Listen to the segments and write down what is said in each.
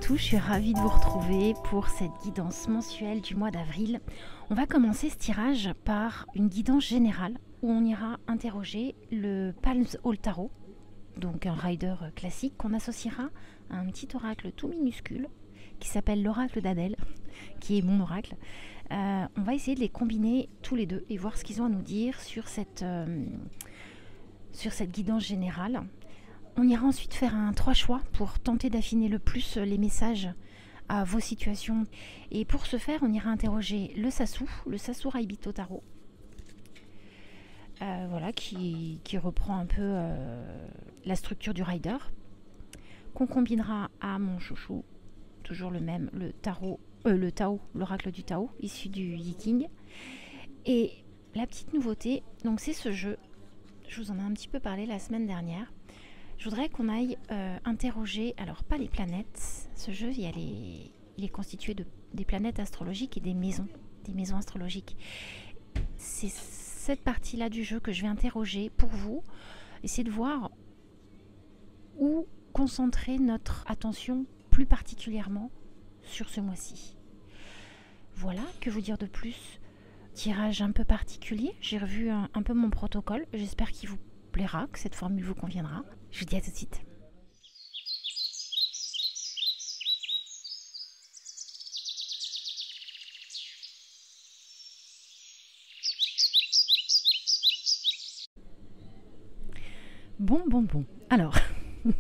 tous, je suis ravie de vous retrouver pour cette guidance mensuelle du mois d'avril. On va commencer ce tirage par une guidance générale où on ira interroger le Palms All Tarot, donc un rider classique qu'on associera à un petit oracle tout minuscule qui s'appelle l'oracle d'Adèle, qui est mon oracle. On va essayer de les combiner tous les deux et voir ce qu'ils ont à nous dire sur cette guidance générale. On ira ensuite faire un 3 choix pour tenter d'affiner le plus les messages à vos situations. Et pour ce faire, on ira interroger le Sasu Raibito Tarot, voilà, qui reprend un peu la structure du rider, qu'on combinera à mon chouchou, toujours le même, le Tao, l'oracle du Tao, issu du Yiking. Et la petite nouveauté, donc c'est ce jeu, je vous en ai un petit peu parlé la semaine dernière. Je voudrais qu'on aille interroger, alors pas les planètes, ce jeu il est constitué des planètes astrologiques et des maisons astrologiques. C'est cette partie-là du jeu que je vais interroger pour vous, essayer de voir où concentrer notre attention plus particulièrement sur ce mois-ci. Voilà, que vous dire de plus? Tirage un peu particulier, j'ai revu un peu mon protocole, j'espère qu'il vous plaira, que cette formule vous conviendra. Je vous dis à tout de suite. Bon. Alors, vous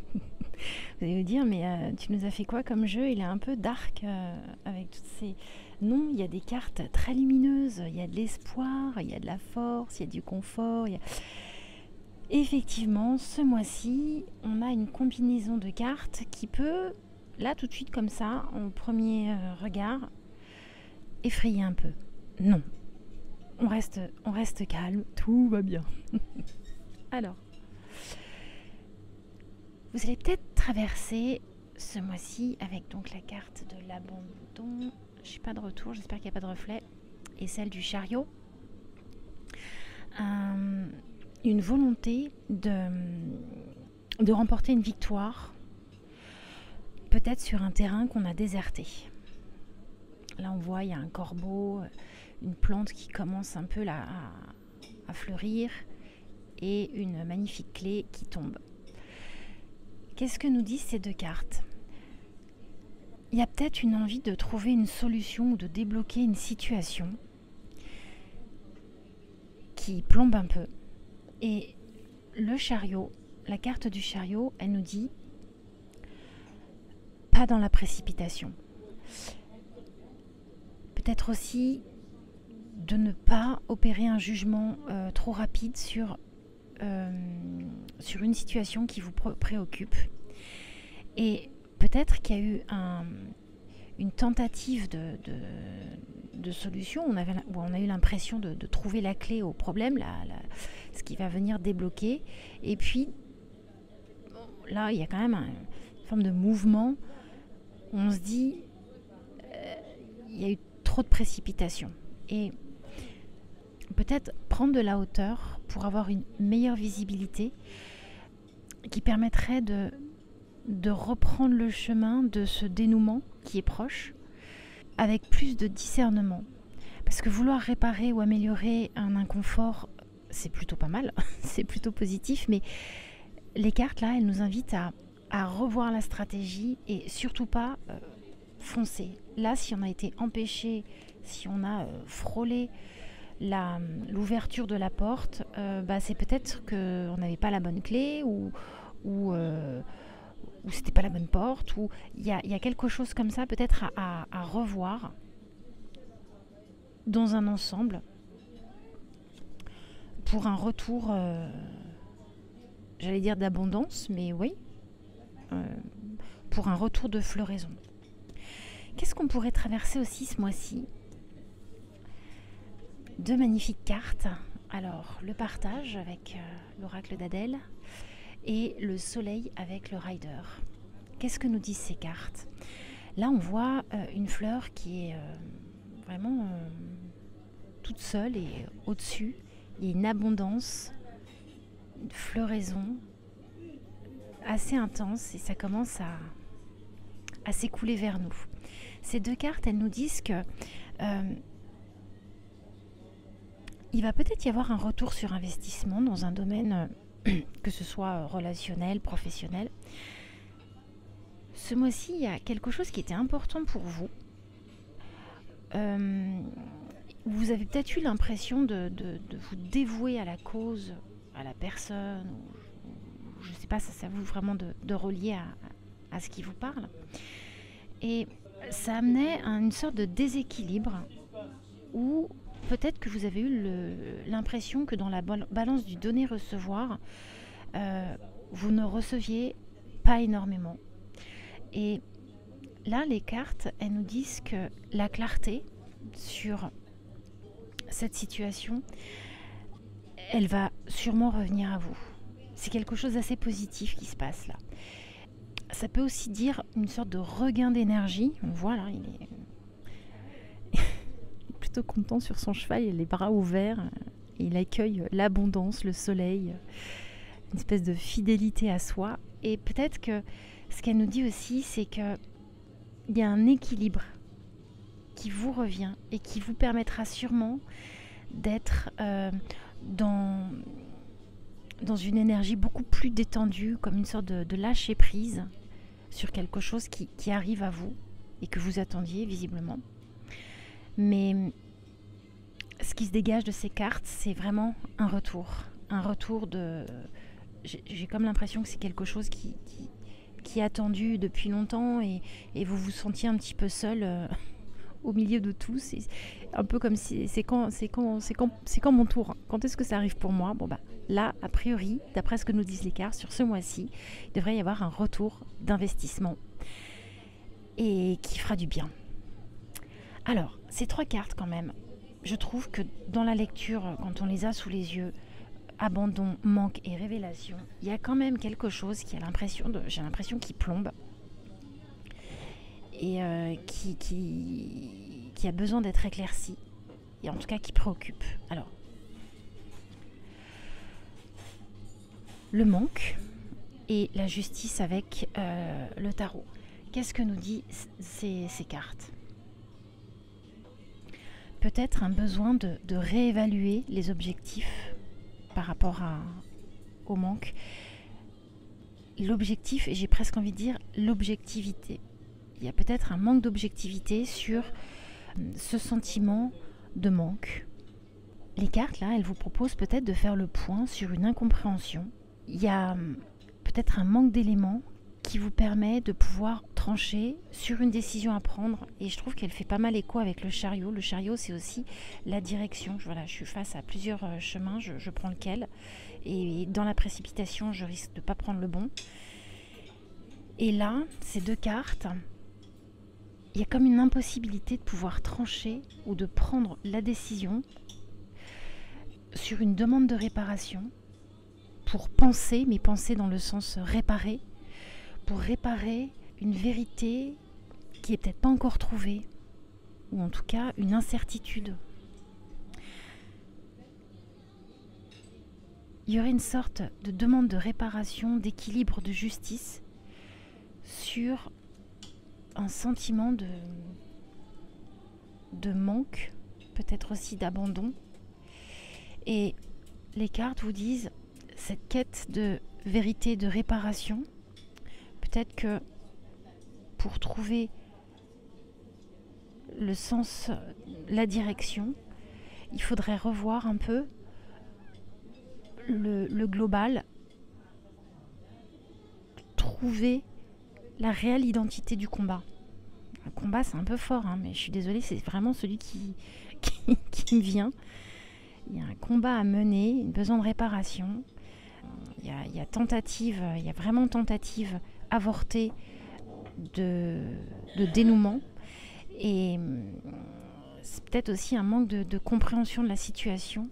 allez me dire, mais tu nous as fait quoi comme jeu? Il est un peu dark avec toutes ces... Non, il y a des cartes très lumineuses, il y a de l'espoir, il y a de la force, il y a du confort, Effectivement, ce mois-ci, on a une combinaison de cartes qui peut, là tout de suite comme ça, au premier regard, effrayer un peu. Non, on reste calme, tout va bien. Alors, vous allez peut-être traverser ce mois-ci avec donc la carte de l'abandon. Je n'ai pas de retour, j'espère qu'il n'y a pas de reflet. Et celle du chariot. Une volonté de remporter une victoire, peut-être sur un terrain qu'on a déserté. Là on voit il y a un corbeau, une plante qui commence un peu là à fleurir et une magnifique clé qui tombe. Qu'est-ce que nous disent ces deux cartes? Il y a peut-être une envie de trouver une solution ou de débloquer une situation qui plombe un peu. Et le chariot, la carte du chariot, elle nous dit pas dans la précipitation. Peut-être aussi de ne pas opérer un jugement trop rapide sur une situation qui vous préoccupe. Et peut-être qu'il y a eu une tentative de solution, où on a eu l'impression de trouver la clé au problème, ce qui va venir débloquer. Et puis, là, il y a quand même une forme de mouvement. On se dit, il y a eu trop de précipitation. Et peut-être prendre de la hauteur pour avoir une meilleure visibilité qui permettrait de reprendre le chemin de ce dénouement qui est proche, avec plus de discernement. Parce que vouloir réparer ou améliorer un inconfort, c'est plutôt pas mal, c'est plutôt positif, mais les cartes là, elles nous invitent à revoir la stratégie et surtout pas foncer. Là, si on a été empêché, si on a frôlé l'ouverture de la porte, c'est peut-être qu'on n'avait pas la bonne clé ou c'était pas la bonne porte, ou il y a quelque chose comme ça peut-être à revoir dans un ensemble pour un retour, j'allais dire d'abondance, mais oui, pour un retour de floraison. Qu'est-ce qu'on pourrait traverser aussi ce mois-ci? Deux magnifiques cartes. Alors, le partage avec l'oracle d'Adèle et le soleil avec le rider. Qu'est-ce que nous disent ces cartes? Là, on voit une fleur qui est vraiment toute seule et au-dessus. Il y a une abondance, une floraison assez intense et ça commence à s'écouler vers nous. Ces 2 cartes, elles nous disent que il va peut-être y avoir un retour sur investissement dans un domaine, que ce soit relationnel, professionnel. Ce mois-ci, il y a quelque chose qui était important pour vous. Vous avez peut-être eu l'impression de vous dévouer à la cause, à la personne, ou je ne sais pas, ça vous vraiment de relier à ce qui vous parle. Et ça amenait à une sorte de déséquilibre où peut-être que vous avez eu l'impression que dans la balance du donner-recevoir, vous ne receviez pas énormément. Et là, les cartes, elles nous disent que la clarté sur cette situation, elle va sûrement revenir à vous. C'est quelque chose d'assez positif qui se passe là. Ça peut aussi dire une sorte de regain d'énergie. On voit là, il est plutôt content sur son cheval, il a les bras ouverts, il accueille l'abondance, le soleil, une espèce de fidélité à soi. Et peut-être que ce qu'elle nous dit aussi, c'est qu'il y a un équilibre qui vous revient et qui vous permettra sûrement d'être dans une énergie beaucoup plus détendue, comme une sorte de lâcher prise sur quelque chose qui arrive à vous et que vous attendiez visiblement. Mais ce qui se dégage de ces cartes, c'est vraiment un retour de... J'ai comme l'impression que c'est quelque chose qui est attendu depuis longtemps et vous vous sentiez un petit peu seul au milieu de tout. C'est un peu comme si c'est quand mon tour, quand est-ce que ça arrive pour moi. Bon bah là, a priori, d'après ce que nous disent les cartes, sur ce mois-ci, il devrait y avoir un retour d'investissement et qui fera du bien. Alors, ces 3 cartes quand même, je trouve que dans la lecture, quand on les a sous les yeux, abandon, manque et révélation, il y a quand même quelque chose qui j'ai l'impression qui plombe et qui a besoin d'être éclairci, et en tout cas qui préoccupe. Alors, le manque et la justice avec le tarot. Qu'est-ce que nous dit ces cartes ? Peut-être un besoin de réévaluer les objectifs par rapport au manque. L'objectif, et j'ai presque envie de dire l'objectivité. Il y a peut-être un manque d'objectivité sur ce sentiment de manque. Les cartes, là, elles vous proposent peut-être de faire le point sur une incompréhension. Il y a peut-être un manque d'éléments qui vous permet de pouvoir trancher sur une décision à prendre. Et je trouve qu'elle fait pas mal écho avec le chariot. Le chariot, c'est aussi la direction. Voilà, je suis face à plusieurs chemins, je prends lequel. Et dans la précipitation, je risque de ne pas prendre le bon. Et là, ces 2 cartes, il y a comme une impossibilité de pouvoir trancher ou de prendre la décision sur une demande de réparation pour penser, mais penser dans le sens réparer, pour réparer une vérité qui est peut-être pas encore trouvée, ou en tout cas une incertitude. Il y aurait une sorte de demande de réparation, d'équilibre, de justice sur un sentiment de manque, peut-être aussi d'abandon. Et les cartes vous disent, cette quête de vérité, de réparation, peut-être que pour trouver le sens, la direction, il faudrait revoir un peu le global, trouver la réelle identité du combat. Le combat, c'est un peu fort, hein, mais je suis désolée, c'est vraiment celui qui me vient. Il y a un combat à mener, une besoin de réparation. Il y a tentative, il y a vraiment tentative avortée de dénouement. Et c'est peut-être aussi un manque de compréhension de la situation.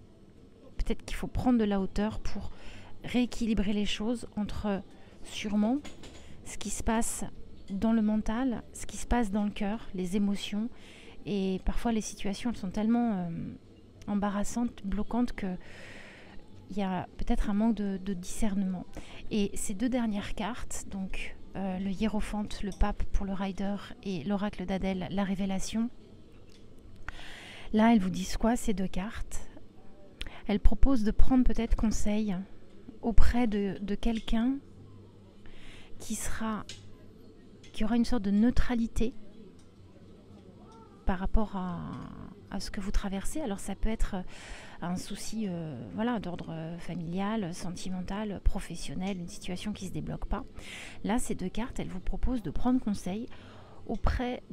Peut-être qu'il faut prendre de la hauteur pour rééquilibrer les choses entre sûrement ce qui se passe dans le mental, ce qui se passe dans le cœur, les émotions. Et parfois les situations, elles sont tellement embarrassantes, bloquantes, qu'il y a peut-être un manque de discernement. Et ces 2 dernières cartes, donc le hiérophante, le pape pour le rider et l'oracle d'Adèle, la révélation. Là, elles vous disent quoi, ces 2 cartes? Elles proposent de prendre peut-être conseil auprès de quelqu'un qui aura une sorte de neutralité par rapport à ce que vous traversez. Alors ça peut être un souci d'ordre familial, sentimental, professionnel, une situation qui ne se débloque pas. Là, ces 2 cartes, elles vous proposent de prendre conseil auprès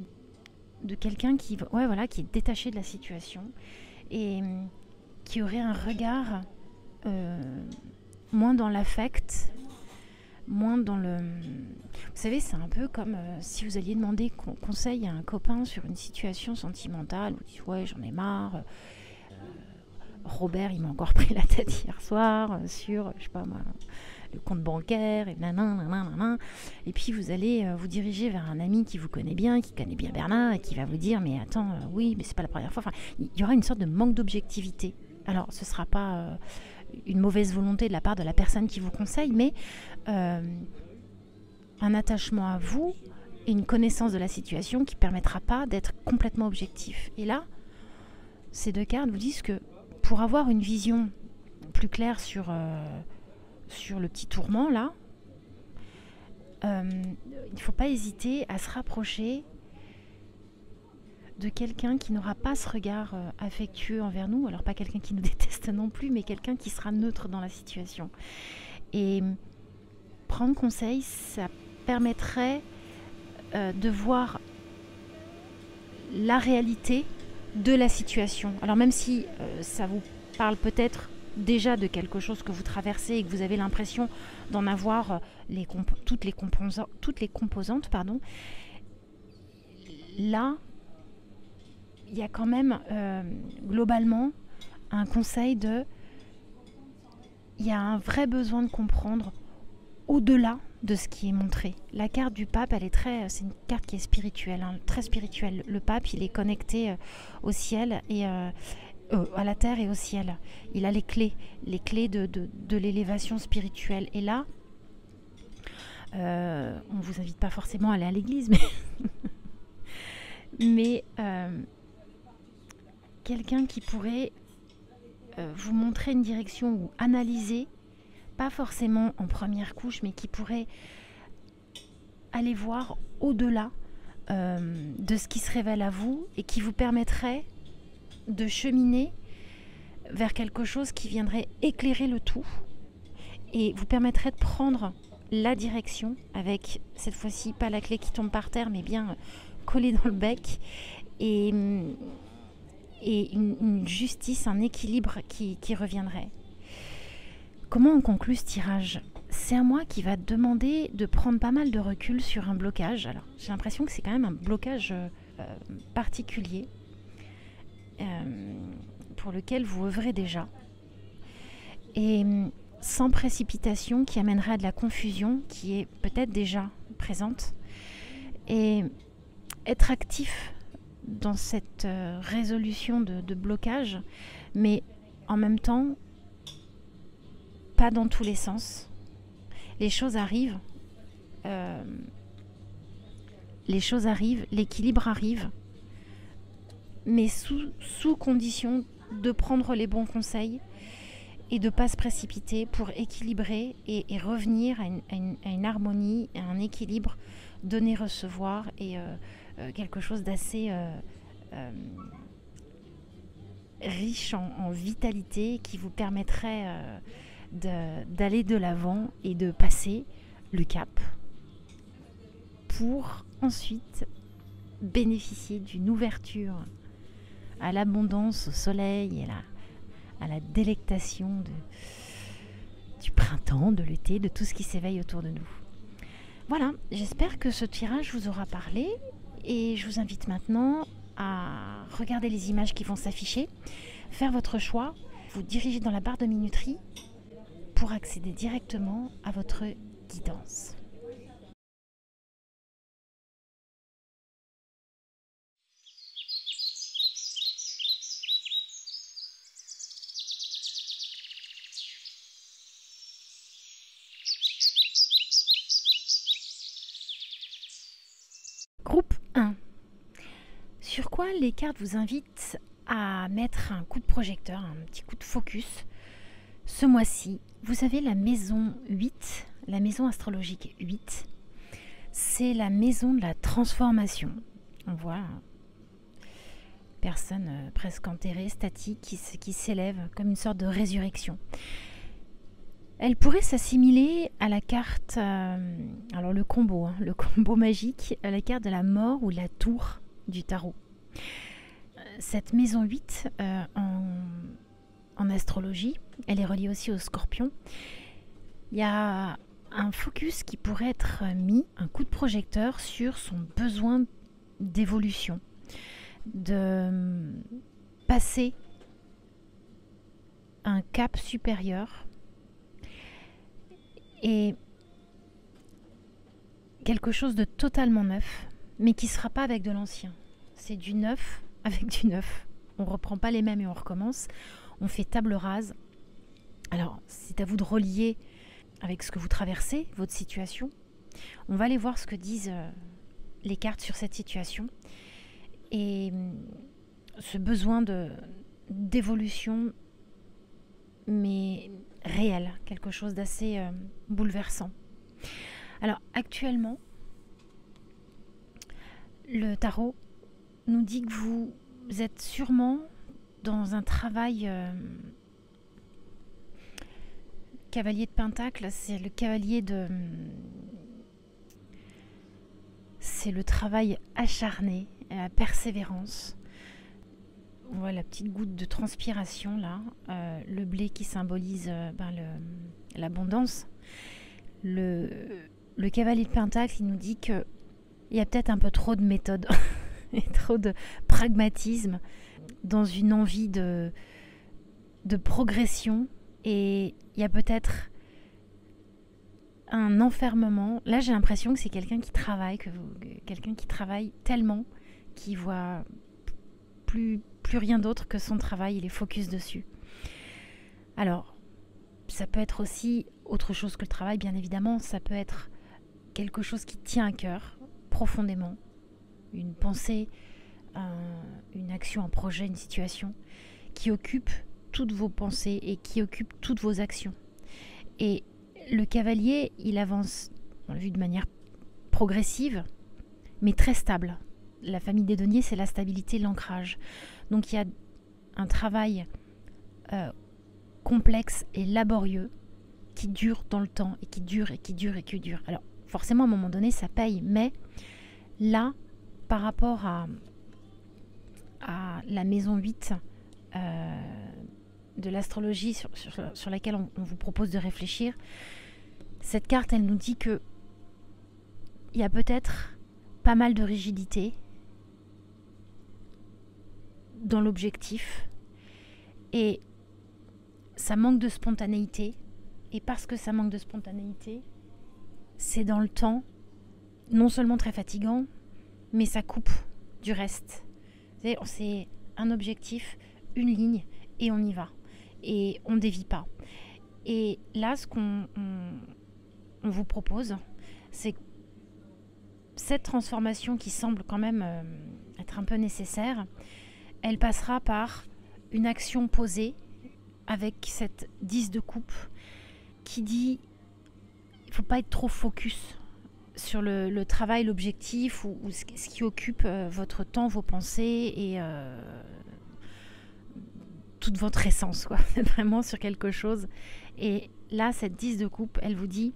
de quelqu'un qui est détaché de la situation et qui aurait un regard moins dans l'affect, moins dans le... Vous savez, c'est un peu comme si vous alliez demander conseil à un copain sur une situation sentimentale. Vous dites, ouais, j'en ai marre. Robert, il m'a encore pris la tête hier soir sur, je sais pas moi, le compte bancaire, et nanana. Et puis vous allez vous diriger vers un ami qui vous connaît bien, qui connaît bien Bernard, et qui va vous dire, mais attends, oui, mais c'est pas la première fois. Enfin, il y aura une sorte de manque d'objectivité. Alors, ce sera pas une mauvaise volonté de la part de la personne qui vous conseille, mais un attachement à vous et une connaissance de la situation qui ne permettra pas d'être complètement objectif. Et là, ces 2 cartes vous disent que pour avoir une vision plus claire sur le petit tourment, là, il ne faut pas hésiter à se rapprocher de quelqu'un qui n'aura pas ce regard affectueux envers nous, alors pas quelqu'un qui nous déteste non plus, mais quelqu'un qui sera neutre dans la situation. Et prendre conseil, ça permettrait de voir la réalité de la situation. Alors même si ça vous parle peut-être déjà de quelque chose que vous traversez et que vous avez l'impression d'en avoir toutes les composantes, là, il y a quand même globalement un conseil il y a un vrai besoin de comprendre au-delà de ce qui est montré. La carte du pape, c'est une carte qui est spirituelle, très spirituelle. Le pape, il est connecté au ciel et à la terre et au ciel. Il a les clés de l'élévation spirituelle. Et là, on ne vous invite pas forcément à aller à l'église, mais quelqu'un qui pourrait vous montrer une direction ou analyser, pas forcément en première couche, mais qui pourrait aller voir au-delà de ce qui se révèle à vous et qui vous permettrait de cheminer vers quelque chose qui viendrait éclairer le tout et vous permettrait de prendre la direction avec, cette fois-ci, pas la clé qui tombe par terre, mais bien collée dans le bec et une justice, un équilibre qui reviendrait. Comment on conclut ce tirage ? C'est à moi qui va demander de prendre pas mal de recul sur un blocage. Alors, j'ai l'impression que c'est quand même un blocage particulier pour lequel vous œuvrez déjà. Et sans précipitation qui amènerait à de la confusion qui est peut-être déjà présente. Et être actif dans cette résolution de blocage, mais en même temps, pas dans tous les sens. Les choses arrivent, l'équilibre arrive, mais sous condition de prendre les bons conseils et de ne pas se précipiter pour équilibrer et revenir à une harmonie, à un équilibre, donner-recevoir et quelque chose d'assez riche en vitalité qui vous permettrait d'aller de l'avant et de passer le cap pour ensuite bénéficier d'une ouverture à l'abondance, au soleil et à la délectation du printemps, de l'été, de tout ce qui s'éveille autour de nous. Voilà, j'espère que ce tirage vous aura parlé et je vous invite maintenant à regarder les images qui vont s'afficher, faire votre choix, vous diriger dans la barre de minuterie pour accéder directement à votre guidance. pourquoi les cartes vous invitent à mettre un coup de projecteur, un petit coup de focus ce mois-ci. Vous savez, la maison 8, la maison astrologique 8, c'est la maison de la transformation. On voit une personne presque enterrée, statique, qui s'élève comme une sorte de résurrection. Elle pourrait s'assimiler à la carte, alors le combo magique, à la carte de la mort ou de la tour du tarot. Cette maison 8 en astrologie, elle est reliée aussi au Scorpion. Il y a un focus qui pourrait être mis, un coup de projecteur sur son besoin d'évolution, de passer un cap supérieur et quelque chose de totalement neuf, mais qui ne sera pas avec de l'ancien. C'est du neuf avec du neuf. On ne reprend pas les mêmes et on recommence. On fait table rase. Alors, c'est à vous de relier avec ce que vous traversez, votre situation. On va aller voir ce que disent les cartes sur cette situation. Et ce besoin d'évolution, mais réel, quelque chose d'assez bouleversant. Alors, actuellement, le tarot nous dit que vous êtes sûrement dans un travail cavalier de Pentacle, c'est le cavalier de... C'est le travail acharné, la persévérance. On voit la petite goutte de transpiration là, le blé qui symbolise l'abondance. Le cavalier de Pentacle, il nous dit qu'il y a peut-être un peu trop de méthode et trop de pragmatisme dans une envie de progression, et il y a peut-être un enfermement. Là, j'ai l'impression que c'est quelqu'un qui travaille, quelqu'un qui travaille tellement qu'il voit plus rien d'autre que son travail, il est focus dessus. Alors, ça peut être aussi autre chose que le travail, bien évidemment. Ça peut être quelque chose qui tient à cœur profondément, une pensée, une action, un projet, une situation qui occupe toutes vos pensées et qui occupe toutes vos actions. Et le cavalier, il avance, on l'a vu, de manière progressive, mais très stable. La famille des deniers, c'est la stabilité, l'ancrage. Donc il y a un travail complexe et laborieux qui dure dans le temps et qui dure et qui dure et qui dure. Alors forcément, à un moment donné, ça paye, mais là, par rapport à la maison 8 de l'astrologie sur laquelle on vous propose de réfléchir, cette carte, elle nous dit que il y a peut-être pas mal de rigidité dans l'objectif et ça manque de spontanéité, et parce que ça manque de spontanéité, c'est dans le temps non seulement très fatigant, mais ça coupe du reste. C'est un objectif, une ligne, et on y va. Et on ne dévie pas. Et là, ce qu'on vous propose, c'est cette transformation qui semble quand même être un peu nécessaire. Elle passera par une action posée avec cette 10 de coupe qui dit il ne faut pas être trop focus sur le travail, l'objectif ou ce qui occupe votre temps, vos pensées et toute votre essence, quoi. Vraiment sur quelque chose. Et là, cette 10 de coupe, elle vous dit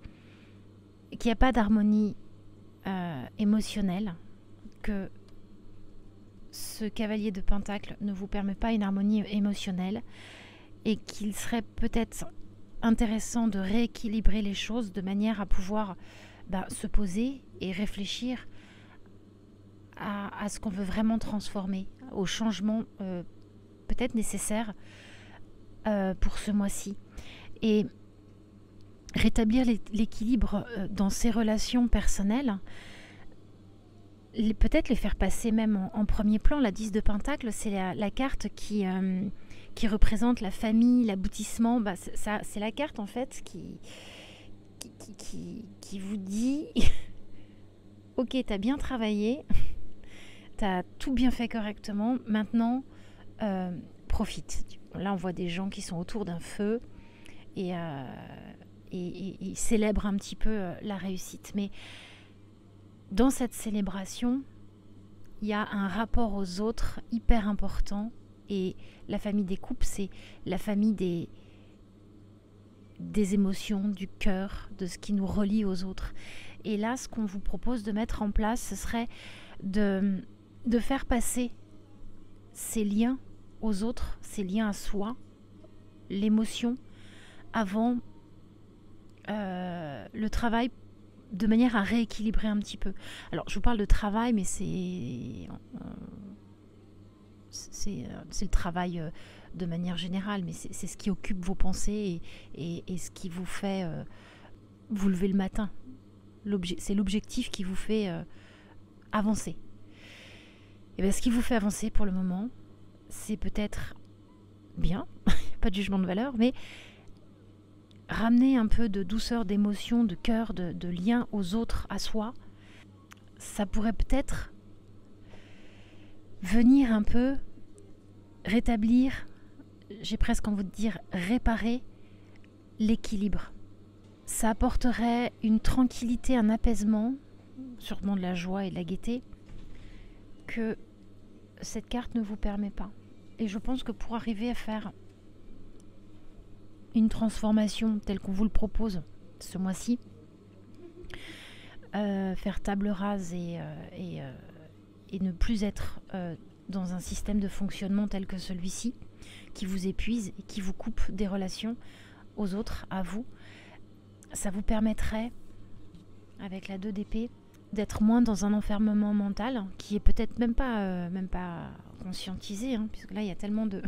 qu'il n'y a pas d'harmonie émotionnelle, que ce cavalier de Pentacle ne vous permet pas une harmonie émotionnelle et qu'il serait peut-être intéressant de rééquilibrer les choses de manière à pouvoir se poser et réfléchir à ce qu'on veut vraiment transformer, au changement peut-être nécessaire pour ce mois-ci. Et rétablir l'équilibre dans ses relations personnelles, peut-être les faire passer même en premier plan. La 10 de Pentacle, c'est la carte qui représente la famille, l'aboutissement. C'est la carte en fait qui vous dit ok, t'as bien travaillé, tu as tout bien fait correctement, maintenant profite. Là on voit des gens qui sont autour d'un feu et ils célèbrent un petit peu la réussite. Mais dans cette célébration, il y a un rapport aux autres hyper important. Et la famille des coupes, c'est la famille des émotions, du cœur, de ce qui nous relie aux autres. Et là, ce qu'on vous propose de mettre en place, ce serait de faire passer ces liens aux autres, ces liens à soi, l'émotion, avant le travail, de manière à rééquilibrer un petit peu. Alors, je vous parle de travail, mais c'est le travail de manière générale, mais c'est ce qui occupe vos pensées et ce qui vous fait vous lever le matin. C'est l'objectif qui vous fait avancer. Et bien, ce qui vous fait avancer pour le moment, c'est peut-être bien, pas de jugement de valeur, mais ramener un peu de douceur, d'émotion, de cœur, de lien aux autres, à soi. Ça pourrait peut-être venir un peu rétablir, j'ai presque envie de dire réparer l'équilibre. Ça apporterait une tranquillité, un apaisement, sûrement de la joie et de la gaieté, que cette carte ne vous permet pas. Et je pense que pour arriver à faire une transformation telle qu'on vous le propose ce mois-ci, faire table rase et ne plus être dans un système de fonctionnement tel que celui-ci, qui vous épuise et qui vous coupe des relations aux autres, à vous, ça vous permettrait, avec la 2 d'épée, d'être moins dans un enfermement mental, qui est peut-être même pas conscientisé, puisque là il y a tellement de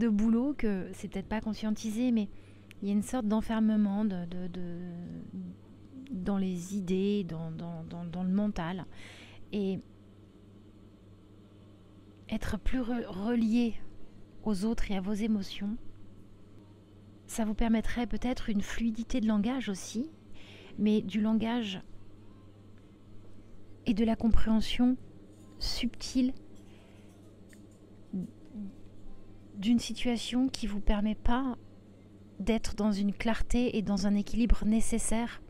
boulot que c'est peut-être pas conscientisé, mais il y a une sorte d'enfermement dans les idées, dans le mental, et être plus relié aux autres et à vos émotions, ça vous permettrait peut-être une fluidité de langage aussi, mais du langage et de la compréhension subtile d'une situation qui ne vous permet pas d'être dans une clarté et dans un équilibre nécessaire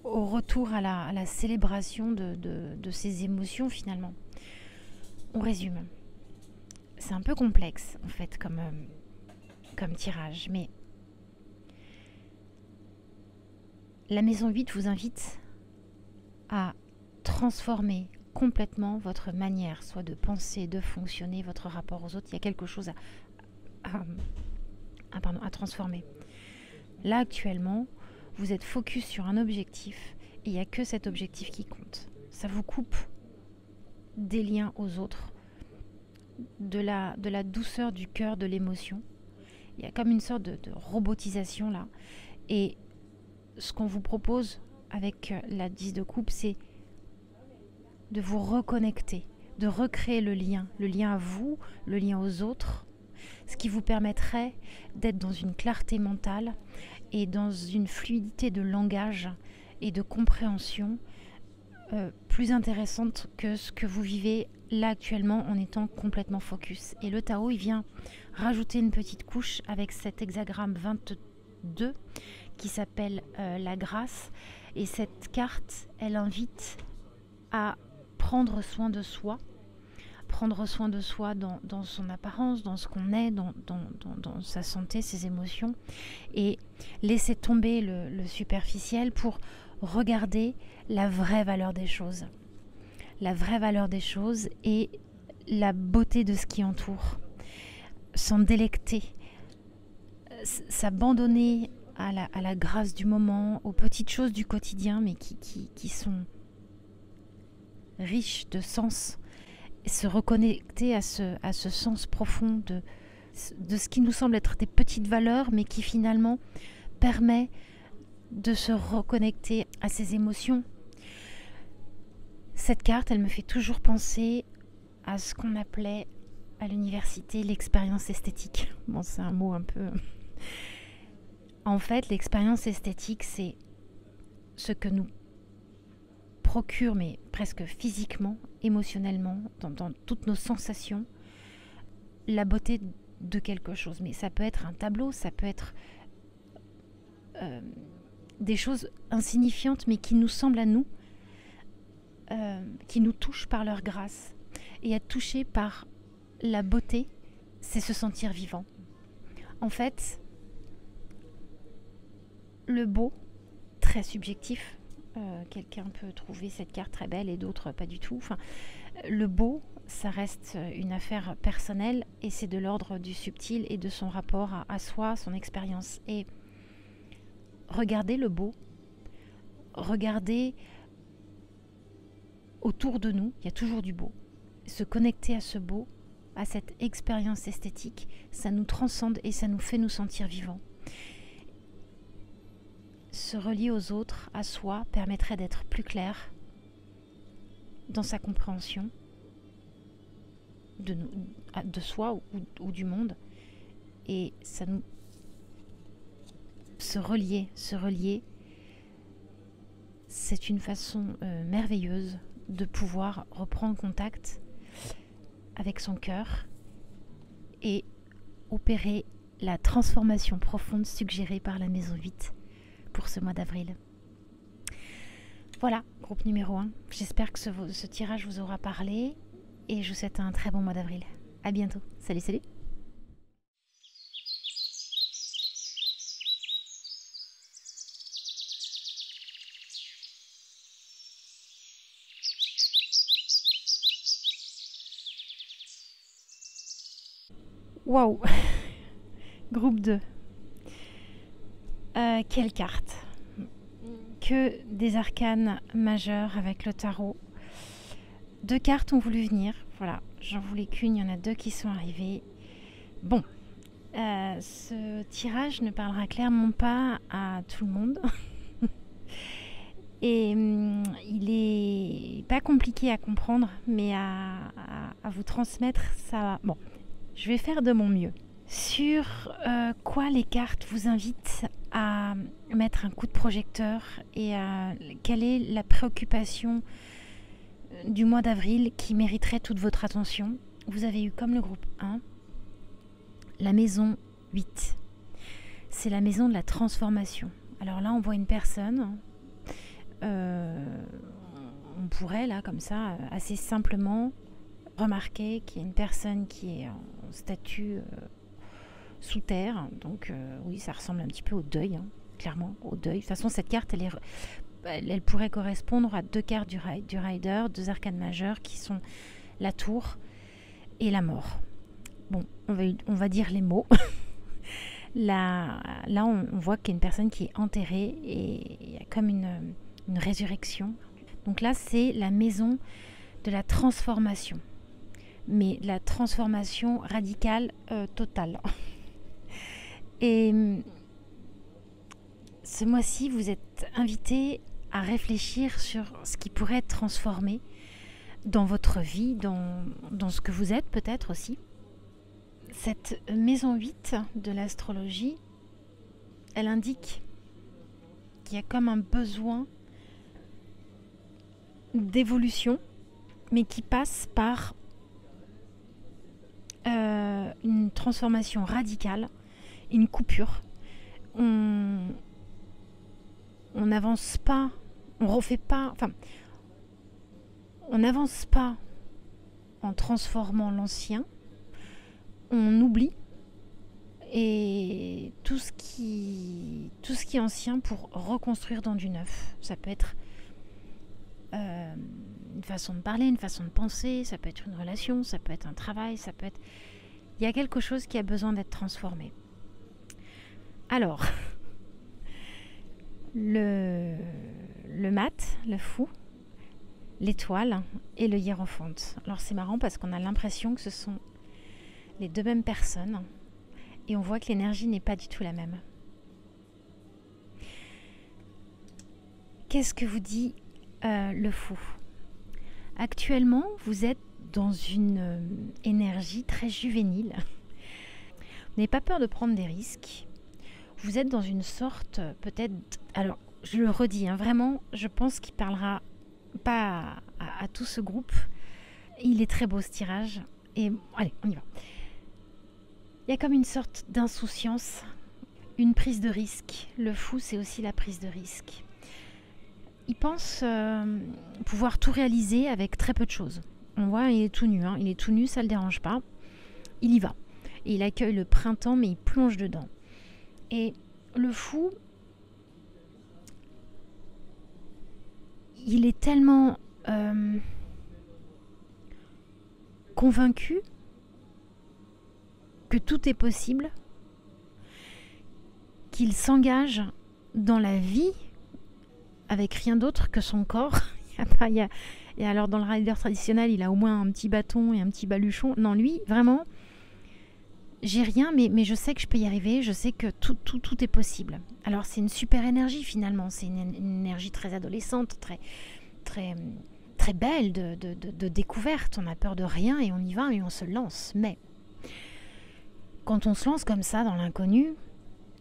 au retour à la célébration de ces émotions finalement. On résume. C'est un peu complexe en fait comme tirage, mais la maison 8 vous invite à transformer complètement votre manière, soit de penser, de fonctionner, votre rapport aux autres. Il y a quelque chose à transformer. Là actuellement, vous êtes focus sur un objectif et il n'y a que cet objectif qui compte. Ça vous coupe des liens aux autres, de la douceur du cœur, de l'émotion. Il y a comme une sorte de robotisation là. Et ce qu'on vous propose avec la 10 de coupe, c'est de vous reconnecter, de recréer le lien à vous, le lien aux autres, ce qui vous permettrait d'être dans une clarté mentale et dans une fluidité de langage et de compréhension plus intéressante que ce que vous vivez là actuellement en étant complètement focus. Et le Tao, il vient rajouter une petite couche avec cet hexagramme 22 qui s'appelle la grâce. Et cette carte, elle invite à prendre soin de soi dans son apparence, dans ce qu'on est, dans sa santé, ses émotions, et laisser tomber le superficiel pour regarder la vraie valeur des choses. La vraie valeur des choses et la beauté de ce qui entoure. S'en délecter, s'abandonner à la grâce du moment, aux petites choses du quotidien, mais qui sont riches de sens. Se reconnecter à ce sens profond de ce qui nous semble être des petites valeurs, mais qui finalement permet de se reconnecter à ses émotions. Cette carte, elle me fait toujours penser à ce qu'on appelait à l'université l'expérience esthétique. Bon, c'est un mot un peu En fait, l'expérience esthétique, c'est ce que nous procure, mais presque physiquement, émotionnellement, dans toutes nos sensations, la beauté de quelque chose. Mais ça peut être un tableau, ça peut être des choses insignifiantes, mais qui nous semblent à nous, qui nous touchent par leur grâce. Et être touché par la beauté, c'est se sentir vivant. En fait, le beau, très subjectif, quelqu'un peut trouver cette carte très belle et d'autres pas du tout. Enfin, le beau, ça reste une affaire personnelle et c'est de l'ordre du subtil et de son rapport à soi, son expérience. Et regardez le beau, regardez autour de nous, il y a toujours du beau. Se connecter à ce beau, à cette expérience esthétique, ça nous transcende et ça nous fait nous sentir vivants. Se relier aux autres, à soi, permettrait d'être plus clair dans sa compréhension de soi ou du monde. Et ça nous... Se relier, c'est une façon merveilleuse de pouvoir reprendre contact avec son cœur et opérer la transformation profonde suggérée par la maison 8 pour ce mois d'avril. Voilà, groupe numéro 1. J'espère que ce tirage vous aura parlé et je vous souhaite un très bon mois d'avril. À bientôt. Salut, salut. Waouh. Groupe 2. Quelle carte? Que des arcanes majeurs avec le tarot. 2 cartes ont voulu venir. Voilà, j'en voulais qu'une, il y en a 2 qui sont arrivées. Bon, ce tirage ne parlera clairement pas à tout le monde. Et il est pas compliqué à comprendre, mais à vous transmettre, ça... Bon, je vais faire de mon mieux. Sur quoi les cartes vous invitent à mettre un coup de projecteur et quelle est la préoccupation du mois d'avril qui mériterait toute votre attention. Vous avez eu comme le groupe 1, la maison 8. C'est la maison de la transformation. Alors là, on voit une personne, on pourrait là comme ça, assez simplement remarquer qu'il y a une personne qui est en statut sous terre, donc oui, ça ressemble un petit peu au deuil, hein, clairement au deuil. De toute façon, cette carte, elle pourrait correspondre à 2 cartes du Rider, 2 arcanes majeures qui sont la tour et la mort. Bon, on va dire les mots. Là, on voit qu'il y a une personne qui est enterrée et il y a comme une résurrection. Donc là, c'est la maison de la transformation, mais la transformation radicale totale. Et ce mois-ci, vous êtes invité à réfléchir sur ce qui pourrait être transformé dans votre vie, dans ce que vous êtes peut-être aussi. Cette maison 8 de l'astrologie, elle indique qu'il y a comme un besoin d'évolution, mais qui passe par une transformation radicale, une coupure. On n'avance pas, on refait pas, enfin, on n'avance pas en transformant l'ancien, on oublie et tout ce qui est ancien pour reconstruire dans du neuf. Ça peut être une façon de parler, une façon de penser, ça peut être une relation, ça peut être un travail, ça peut être... Il y a quelque chose qui a besoin d'être transformé. Alors, le mat, le fou, l'étoile et le hiérophante. Alors c'est marrant parce qu'on a l'impression que ce sont les 2 mêmes personnes et on voit que l'énergie n'est pas du tout la même. Qu'est-ce que vous dit le fou? Actuellement, vous êtes dans une énergie très juvénile. Vous n'avez pas peur de prendre des risques. vous êtes dans une sorte, peut-être... Alors, je le redis, hein, vraiment, je pense qu'il parlera pas à tout ce groupe. Il est très beau ce tirage. Et allez, on y va. Il y a comme une sorte d'insouciance, une prise de risque. Le fou, c'est aussi la prise de risque. Il pense pouvoir tout réaliser avec très peu de choses. On voit, il est tout nu, hein. Il est tout nu, ça ne le dérange pas. Il y va. Et il accueille le printemps, mais il plonge dedans. Et le fou, il est tellement convaincu que tout est possible, qu'il s'engage dans la vie avec rien d'autre que son corps. Et alors dans le rider traditionnel, il a au moins un petit bâton et un petit baluchon. Non, lui, vraiment, j'ai rien, mais je sais que je peux y arriver, je sais que tout est possible. Alors c'est une super énergie finalement, c'est une énergie très adolescente, très belle de découverte. On a peur de rien et on y va et on se lance. Mais quand on se lance comme ça dans l'inconnu,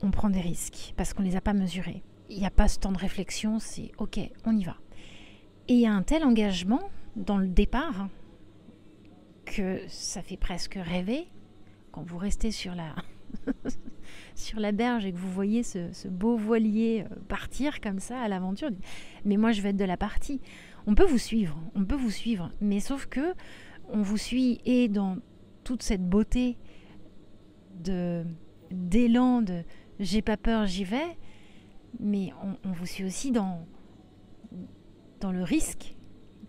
on prend des risques parce qu'on ne les a pas mesurés. Il n'y a pas ce temps de réflexion, c'est ok, on y va. Et il y a un tel engagement dans le départ que ça fait presque rêver quand vous restez sur la, sur la berge et que vous voyez ce beau voilier partir comme ça à l'aventure. Mais moi, je vais être de la partie. On peut vous suivre, mais sauf que on vous suit et dans toute cette beauté d'élan, de j'ai pas peur, j'y vais, mais on vous suit aussi dans le risque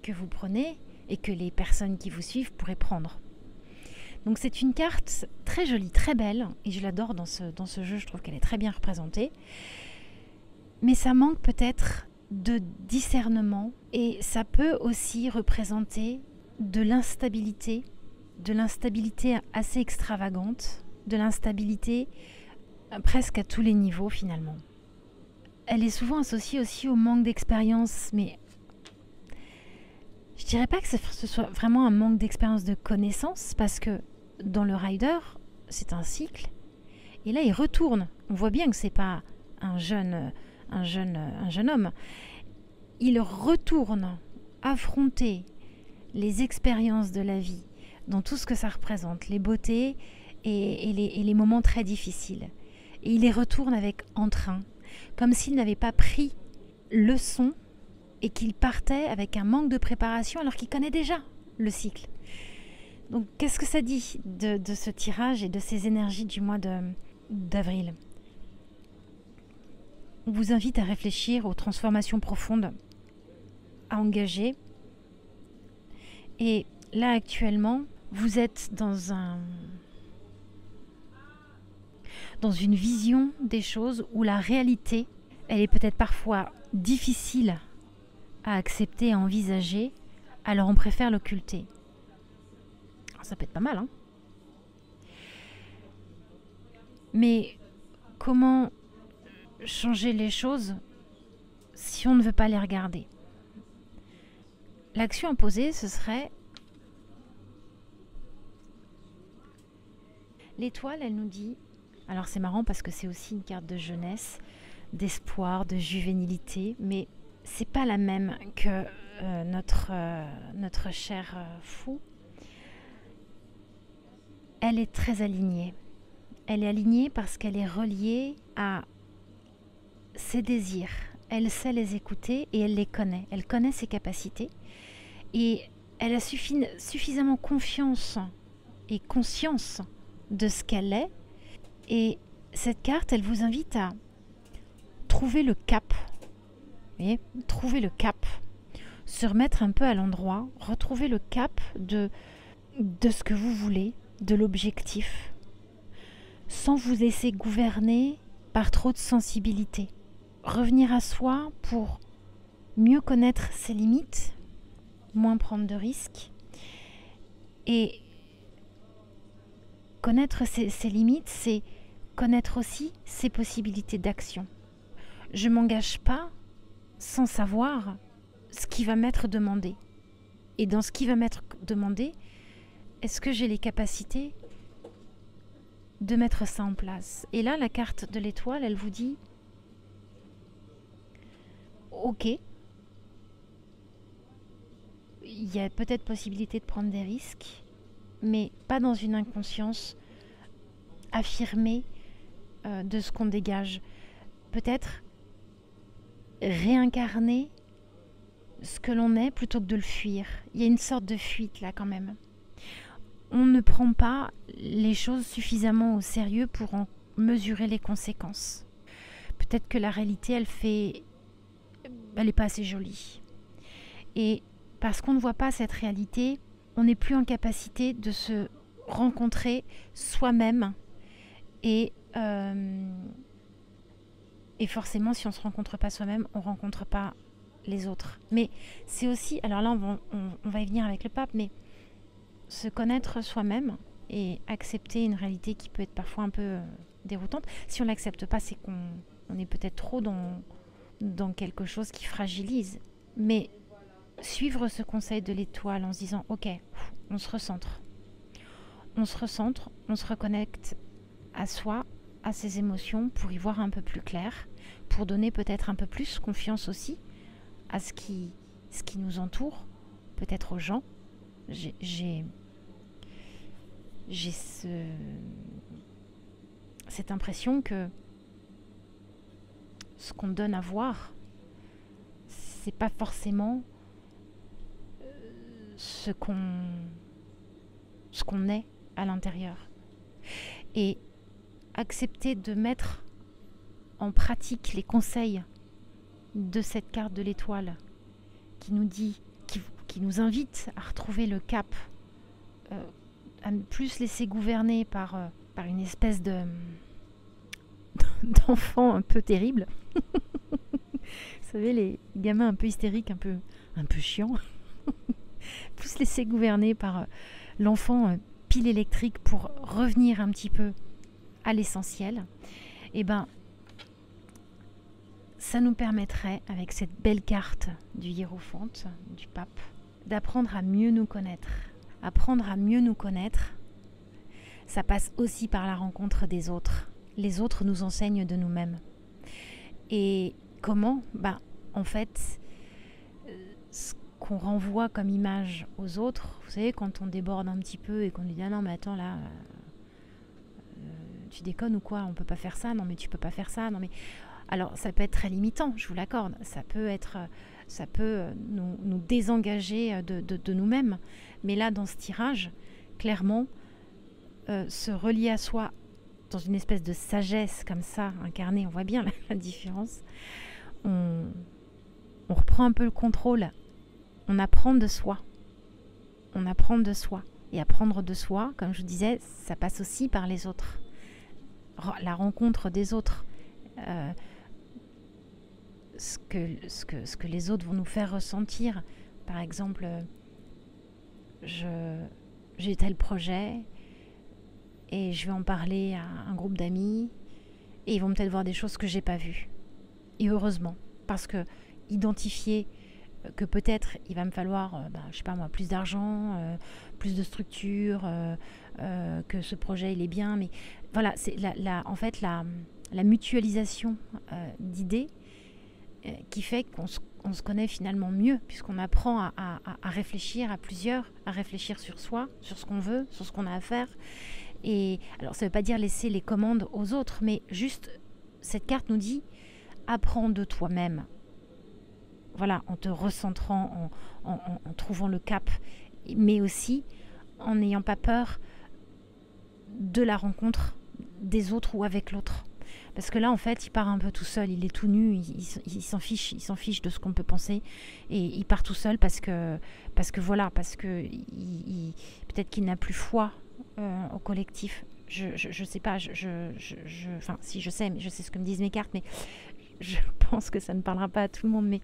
que vous prenez et que les personnes qui vous suivent pourraient prendre. Donc c'est une carte très jolie, très belle, et je l'adore dans ce jeu, je trouve qu'elle est très bien représentée. Mais ça manque peut-être de discernement, et ça peut aussi représenter de l'instabilité assez extravagante, de l'instabilité presque à tous les niveaux finalement. Elle est souvent associée aussi au manque d'expérience, mais je dirais pas que ce soit vraiment un manque d'expérience de connaissance, parce que dans le rider, c'est un cycle, et là il retourne. On voit bien que c'est pas un jeune homme. Il retourne affronter les expériences de la vie, dans tout ce que ça représente, les beautés et les moments très difficiles. Et il les retourne avec entrain, comme s'il n'avait pas pris leçon et qu'il partait avec un manque de préparation alors qu'il connaît déjà le cycle. Donc qu'est-ce que ça dit de ce tirage et de ces énergies du mois d'avril ? On vous invite à réfléchir aux transformations profondes à engager. Et là actuellement, vous êtes dans une vision des choses où la réalité, elle est peut-être parfois difficile à accepter, à envisager, alors on préfère l'occulter. Ça peut être pas mal, hein ? Mais comment changer les choses si on ne veut pas les regarder ? L'action à poser, ce serait... L'étoile, elle nous dit... Alors c'est marrant parce que c'est aussi une carte de jeunesse, d'espoir, de juvénilité, mais c'est pas la même que notre cher fou. Elle est très alignée. Elle est alignée parce qu'elle est reliée à ses désirs. Elle sait les écouter et elle les connaît. Elle connaît ses capacités et elle a suffisamment confiance et conscience de ce qu'elle est. Et cette carte, elle vous invite à trouver le cap. Vous voyez, trouver le cap. Se remettre un peu à l'endroit. Retrouver le cap de ce que vous voulez, de l'objectif, sans vous laisser gouverner par trop de sensibilité. Revenir à soi pour mieux connaître ses limites, moins prendre de risques. Et connaître ses limites, c'est connaître aussi ses possibilités d'action. Je ne m'engage pas sans savoir ce qui va m'être demandé. Et dans ce qui va m'être demandé, est-ce que j'ai les capacités de mettre ça en place. Et là, la carte de l'étoile, elle vous dit ok, il y a peut-être possibilité de prendre des risques, mais pas dans une inconscience affirmée de ce qu'on dégage. Peut-être réincarner ce que l'on est plutôt que de le fuir. Il y a une sorte de fuite là quand même. On ne prend pas les choses suffisamment au sérieux pour en mesurer les conséquences. Peut-être que la réalité, elle n'est pas assez jolie. Et parce qu'on ne voit pas cette réalité, on n'est plus en capacité de se rencontrer soi-même. Et forcément, si on ne se rencontre pas soi-même, on ne rencontre pas les autres. Mais c'est aussi, alors là on va y venir avec le pape, mais se connaître soi-même et accepter une réalité qui peut être parfois un peu déroutante. Si on ne l'accepte pas, c'est qu'on est peut-être trop dans quelque chose qui fragilise. Mais suivre ce conseil de l'étoile en se disant ok, on se recentre, on se reconnecte à soi, à ses émotions pour y voir un peu plus clair, pour donner peut-être un peu plus confiance aussi à ce qui nous entoure, peut-être aux gens. J'ai cette impression que ce qu'on donne à voir, c'est pas forcément ce qu'on est à l'intérieur. Et accepter de mettre en pratique les conseils de cette carte de l'étoile qui nous dit, qui nous invite à retrouver le cap, à ne plus se laisser gouverner par une espèce d'enfant un peu terrible. Vous savez, les gamins un peu hystériques, un peu chiants. Plus se laisser gouverner par l'enfant pile électrique pour revenir un petit peu à l'essentiel. Et ben, ça nous permettrait, avec cette belle carte du hiérophante, du pape, d'apprendre à mieux nous connaître. Apprendre à mieux nous connaître, ça passe aussi par la rencontre des autres. Les autres nous enseignent de nous-mêmes. Et comment ? En fait, ce qu'on renvoie comme image aux autres, vous savez, quand on déborde un petit peu et qu'on lui dit « Ah non, mais attends, là, tu déconnes ou quoi ? On peut pas faire ça. Non, mais tu peux pas faire ça. Non, mais... » Alors, ça peut être très limitant, je vous l'accorde. Ça peut nous désengager de nous-mêmes. Mais là, dans ce tirage, clairement, se relier à soi dans une espèce de sagesse comme ça, incarnée, on voit bien la différence. On reprend un peu le contrôle. On apprend de soi. On apprend de soi. Et apprendre de soi, comme je vous disais, ça passe aussi par les autres. La rencontre des autres. Ce que les autres vont nous faire ressentir. Par exemple, j'ai tel projet et je vais en parler à un groupe d'amis et ils vont peut-être voir des choses que j'ai pas vues. Et heureusement, parce que identifier que peut-être il va me falloir, je sais pas moi, plus d'argent, plus de structure, que ce projet il est bien, mais voilà, c'est en fait la mutualisation d'idées qui fait qu'on se connaît finalement mieux, puisqu'on apprend à réfléchir à plusieurs, à réfléchir sur soi, sur ce qu'on veut, sur ce qu'on a à faire. Et alors ça ne veut pas dire laisser les commandes aux autres, mais juste cette carte nous dit apprends de toi-même. Voilà, en te recentrant, en trouvant le cap, mais aussi en n'ayant pas peur de la rencontre des autres ou avec l'autre. Parce que là, en fait, il part un peu tout seul, il est tout nu, il s'en fiche de ce qu'on peut penser, et il part tout seul parce que peut-être qu'il n'a plus foi au collectif. Je sais pas, enfin, si je sais, mais je sais ce que me disent mes cartes, mais je pense que ça ne parlera pas à tout le monde. Mais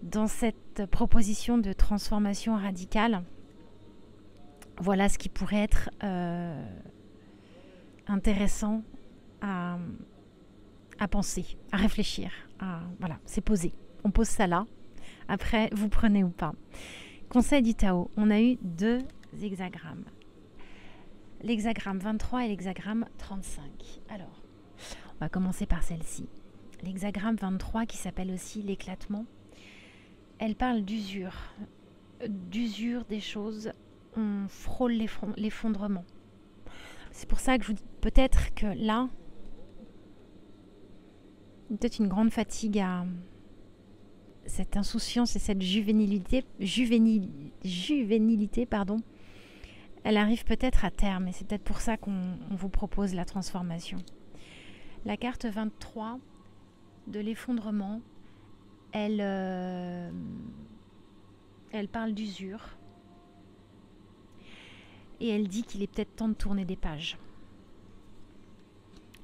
dans cette proposition de transformation radicale, voilà ce qui pourrait être intéressant à penser, à réfléchir. Voilà, c'est posé. On pose ça là. Après, vous prenez ou pas. Conseil du Tao, on a eu 2 hexagrammes. l'hexagramme 23 et l'hexagramme 35. Alors, on va commencer par celle-ci. L'hexagramme 23 qui s'appelle aussi l'éclatement. Elle parle d'usure des choses. On frôle l'effondrement. C'est pour ça que je vous dis peut-être que là, peut-être une grande fatigue à cette insouciance et cette juvénilité, pardon, elle arrive peut-être à terme et c'est peut-être pour ça qu'on vous propose la transformation. La carte 23 de l'effondrement, elle parle d'usure et elle dit qu'il est peut-être temps de tourner des pages.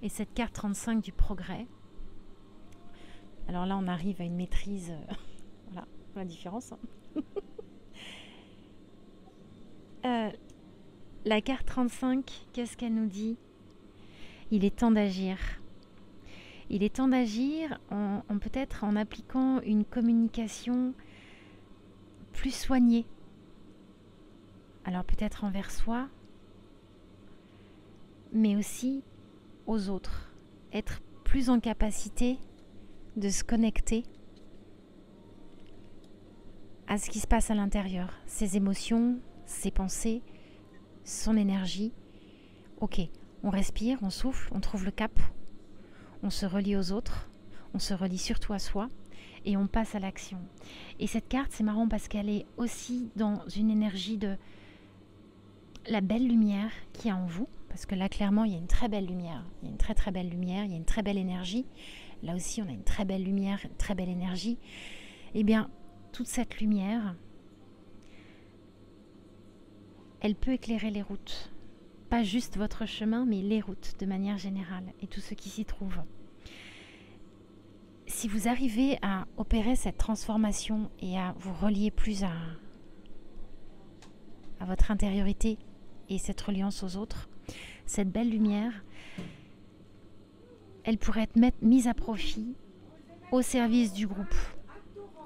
Et cette carte 35 du progrès, alors là on arrive à une maîtrise, voilà la différence. La carte 35, qu'est-ce qu'elle nous dit? Il est temps d'agir. Il est temps d'agir peut-être en appliquant une communication plus soignée. Alors peut-être envers soi, mais aussi aux autres. Être plus en capacité de se connecter à ce qui se passe à l'intérieur. Ses émotions, ses pensées, son énergie. Ok, on respire, on souffle, on trouve le cap, on se relie aux autres, on se relie surtout à soi et on passe à l'action. Et cette carte, c'est marrant parce qu'elle est aussi dans une énergie de la belle lumière qu'il y a en vous, parce que là clairement il y a une très belle lumière, il y a une très très belle lumière, il y a une très belle énergie. Là aussi on a une très belle lumière, une très belle énergie. Et bien toute cette lumière, elle peut éclairer les routes, pas juste votre chemin, mais les routes de manière générale et tout ce qui s'y trouve. Si vous arrivez à opérer cette transformation et à vous relier plus à votre intériorité et cette reliance aux autres, cette belle lumière, elle pourrait être mise à profit au service du groupe.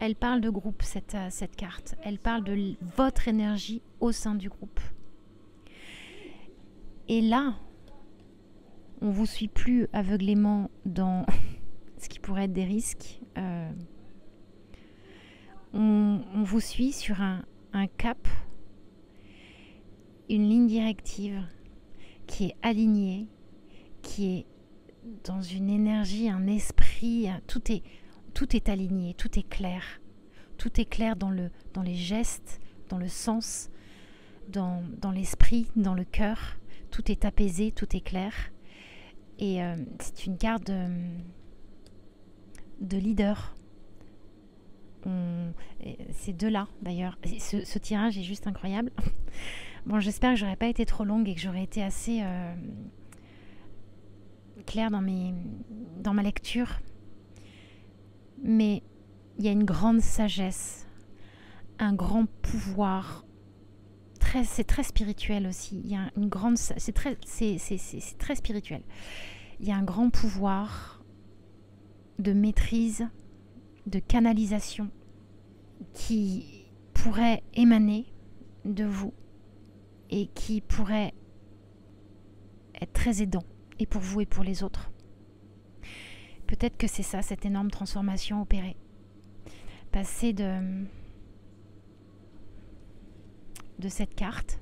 Elle parle de groupe, cette carte. Elle parle de votre énergie au sein du groupe. Et là, on ne vous suit plus aveuglément dans ce qui pourrait être des risques. On vous suit sur un cap, une ligne directive qui est alignée, qui est dans une énergie, un esprit, tout est aligné, tout est clair. Tout est clair dans les gestes, dans le sens, dans l'esprit, dans le cœur. Tout est apaisé, tout est clair. Et c'est une carte de leader. Ces deux-là, d'ailleurs. Ce tirage est juste incroyable. Bon, j'espère que j'aurais pas été trop longue et que j'aurais été assez claire dans ma lecture. Mais il y a une grande sagesse, un grand pouvoir. C'est très spirituel aussi. Il y a une grande, c'est très spirituel. Il y a un grand pouvoir de maîtrise, de canalisation qui pourrait émaner de vous et qui pourrait être très aidant et pour vous et pour les autres. Peut-être que c'est ça, cette énorme transformation opérée. Passer de cette carte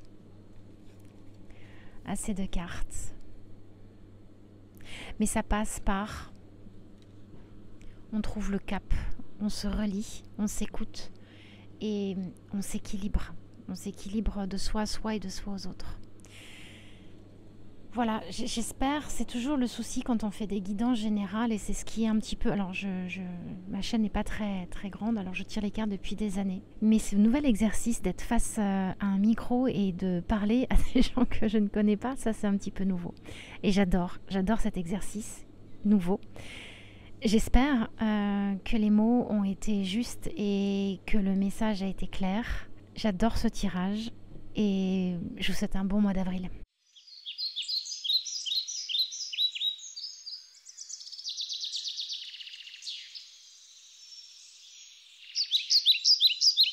à ces deux cartes. Mais ça passe par on trouve le cap, on se relie, on s'écoute et on s'équilibre. On s'équilibre de soi à soi et de soi aux autres. Voilà, j'espère, c'est toujours le souci quand on fait des guidances générales et c'est ce qui est un petit peu... Alors, ma chaîne n'est pas très, très grande, alors je tire les cartes depuis des années. Mais ce nouvel exercice d'être face à un micro et de parler à des gens que je ne connais pas, ça c'est un petit peu nouveau. Et j'adore cet exercice nouveau. J'espère que les mots ont été justes et que le message a été clair. J'adore ce tirage et je vous souhaite un bon mois d'avril.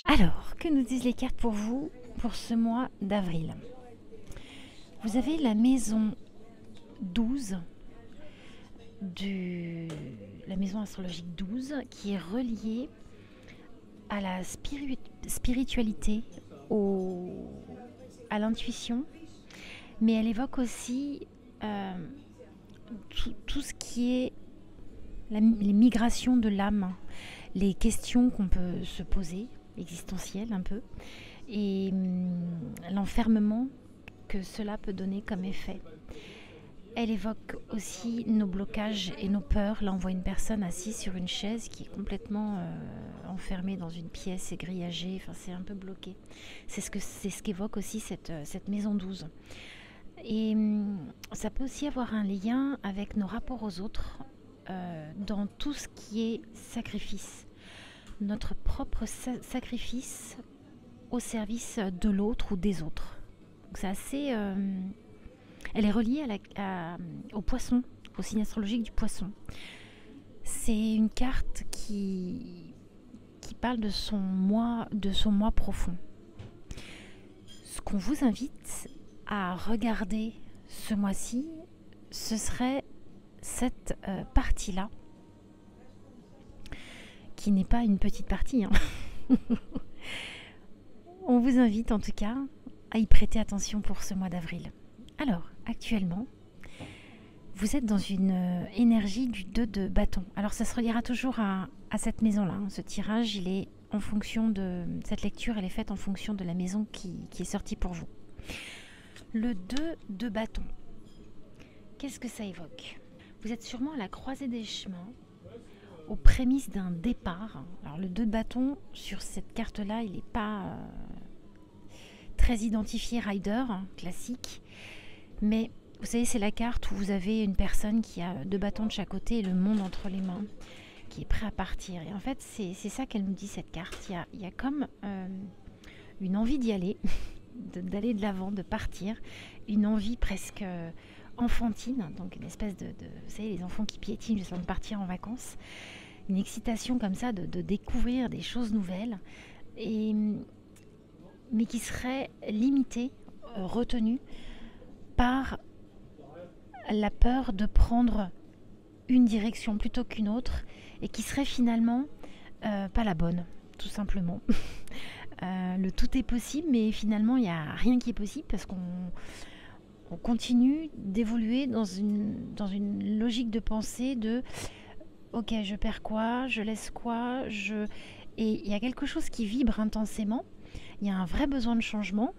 Alors, que nous disent les cartes pour vous pour ce mois d'avril? Vous avez la maison 12 la maison astrologique 12 qui est reliée à la spiritualité, à l'intuition, mais elle évoque aussi tout ce qui est les migrations de l'âme, les questions qu'on peut se poser, existentielles un peu, et l'enfermement que cela peut donner comme effet. Elle évoque aussi nos blocages et nos peurs. Là, on voit une personne assise sur une chaise qui est complètement enfermée dans une pièce et grillagée. Enfin, c'est un peu bloqué. C'est ce qu'évoque aussi cette maison 12. Et ça peut aussi avoir un lien avec nos rapports aux autres dans tout ce qui est sacrifice. Notre propre sacrifice au service de l'autre ou des autres. Donc, c'est assez... elle est reliée au poisson, au signe astrologique du poisson. C'est une carte qui parle de son moi profond. Ce qu'on vous invite à regarder ce mois-ci, ce serait cette partie-là, qui n'est pas une petite partie. Hein. On vous invite en tout cas à y prêter attention pour ce mois d'avril. Alors, actuellement, vous êtes dans une énergie du 2 de bâton. Alors, ça se reliera toujours à cette maison-là. Hein. Ce tirage, il est en fonction de... Cette lecture, elle est faite en fonction de la maison qui est sortie pour vous. Le 2 de bâton. Qu'est-ce que ça évoque? Vous êtes sûrement à la croisée des chemins, aux prémices d'un départ. Alors, le 2 de bâton, sur cette carte-là, il n'est pas très identifié rider, classique. Mais vous savez, c'est la carte où vous avez une personne qui a 2 bâtons de chaque côté et le monde entre les mains, qui est prêt à partir. Et en fait, c'est ça qu'elle nous dit, cette carte. Il y a comme une envie d'y aller, d'aller de l'avant, de partir. Une envie presque enfantine, donc une espèce de vous savez, les enfants qui piétinent juste avant de partir en vacances. Une excitation comme ça de découvrir des choses nouvelles, mais qui serait limitée, retenue, par la peur de prendre une direction plutôt qu'une autre et qui serait finalement pas la bonne, tout simplement. Le tout est possible, mais finalement il n'y a rien qui est possible parce qu'on continue d'évoluer dans une logique de pensée de ok, je perds quoi, je laisse quoi, et il y a quelque chose qui vibre intensément, il y a un vrai besoin de changement.